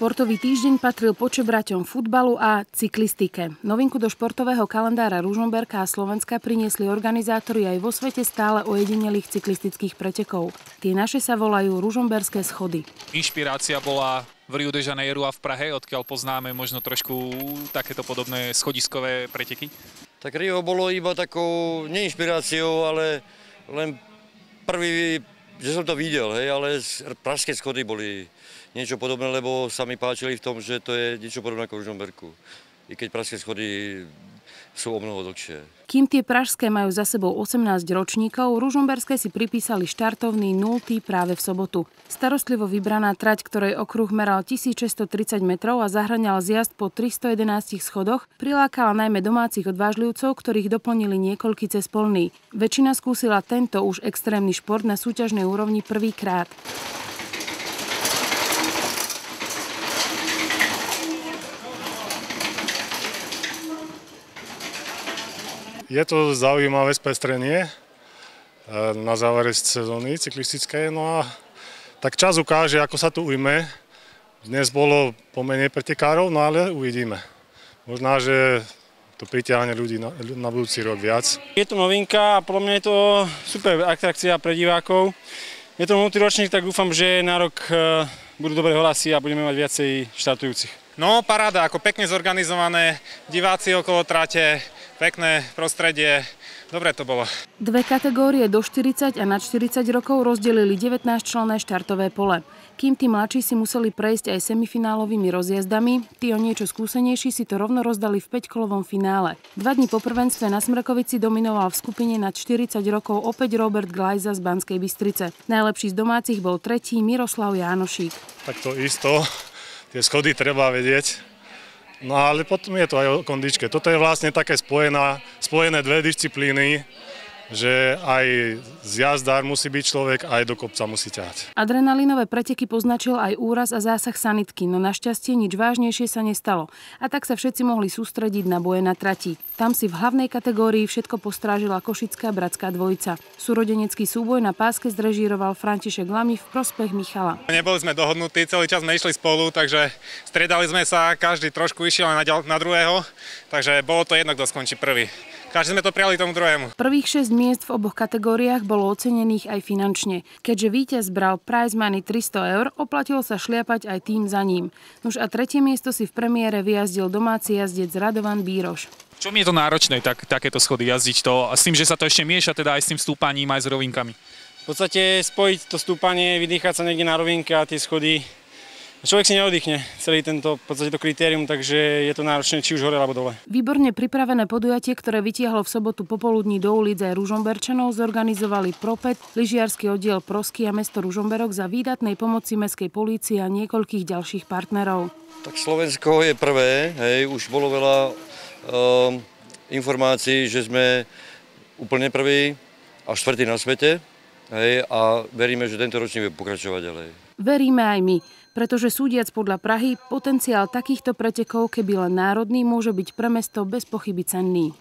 Športový týždeň patril počebraťom futbalu a cyklistike. Novinku do športového kalendára Ružomberka a Slovenska priniesli organizátori aj vo svete stále ojedinelých cyklistických pretekov. Tie naše sa volajú ružomberské schody. Inšpirácia bola v Rio de Janeiro a v Prahe, odkiaľ poznáme možno trošku takéto podobné schodiskové preteky? Tak Rio bolo iba takou neinšpiráciou, ale len prvý, že som to videl, hej, ale pražské schody boli niečo podobné, lebo sa mi páčili v tom, že to je niečo podobné ako v Ružomberku. I keď pražské schody sú o mnoho dlhšie. Kým tie pražské majú za sebou 18 ročníkov, ružomberské si pripísali štartovný 0. práve v sobotu. Starostlivo vybraná trať, ktorej okruh meral 1630 metrov a zahŕňal zjazd po 311 schodoch, prilákala najmä domácich odvážlivcov, ktorých doplnili niekoľky cez polný. Väčšina skúsila tento už extrémny šport na súťažnej úrovni prvýkrát. Je to zaujímavé spestrenie na závere sezóny cyklistickej, no a tak čas ukáže, ako sa tu ujme. Dnes bolo pomenej pretekárov, no ale uvidíme. Možná, že to pritiahne ľudí na budúci rok viac. Je to novinka a podľa mňa je to super atrakcia pre divákov. Je to 0. ročník, tak dúfam, že na rok budú dobré hlasy a budeme mať viacej štartujúcich. No, paráda, ako pekne zorganizované, diváci okolo trate, pekné prostredie, dobre to bolo. Dve kategórie do 40 a nad 40 rokov rozdelili 19-členné štartové pole. Kým tí mladší si museli prejsť aj semifinálovými rozjazdami, tí o niečo skúsenejší si to rovno rozdali v 5-kolovom finále. 2 dni po prvenstve na Smrekovici dominoval v skupine nad 40 rokov opäť Robert Glajza z Banskej Bystrice. Najlepší z domácich bol tretí Miroslav Jánošík. Tak to isto, tie schody treba vedieť. No ale potom je to aj o kondičke. Toto je vlastne také spojené dve disciplíny, že aj zjazdár musí byť človek, aj do kopca musí ťahať. Adrenalinové preteky poznačil aj úraz a zásah sanitky, no našťastie nič vážnejšie sa nestalo. A tak sa všetci mohli sústrediť na boje na trati. Tam si v hlavnej kategórii všetko postrážila košická bratská dvojica. Súrodenecký súboj na páske zrežíroval František Lamy v prospech Michala. Neboli sme dohodnutí, celý čas sme išli spolu, takže striedali sme sa, každý trošku išiel na druhého, takže bolo to jedno, kto skončí prvý. Každý sme to prijali tomu druhému. Prvých 6 miest v oboch kategóriách bolo ocenených aj finančne. Keďže víťaz bral prize money 300 eur, oplatilo sa šliapať aj tým za ním. Nuž a tretie miesto si v premiére vyjazdil domáci jazdec Radovan Bíroš. Čo mi je to náročné, takéto schody jazdiť to, a s tým, že sa to ešte mieša teda aj s tým stúpaním, aj s rovinkami? V podstate spojiť to stúpanie, vydýchať sa niekde na rovinke a tie schody. Človek si neoddychne celý tento v podstate to kritérium, takže je to náročné či už hore alebo dole. Výborne pripravené podujatie, ktoré vytiahlo v sobotu popoludní do ulic aj Ružomberčanov, zorganizovali Propet, lyžiarsky oddiel Prosky a mesto Ružomberok za výdatnej pomoci mestskej polície a niekoľkých ďalších partnerov. Tak Slovensko je prvé, hej, už bolo veľa informácií, že sme úplne prví a štvrtí na svete, hej, a veríme, že tento ročník bude pokračovať ďalej. Veríme aj my. Pretože súdiac podľa Prahy, potenciál takýchto pretekov, keby len národný, môže byť pre mesto bez pochyby cenný.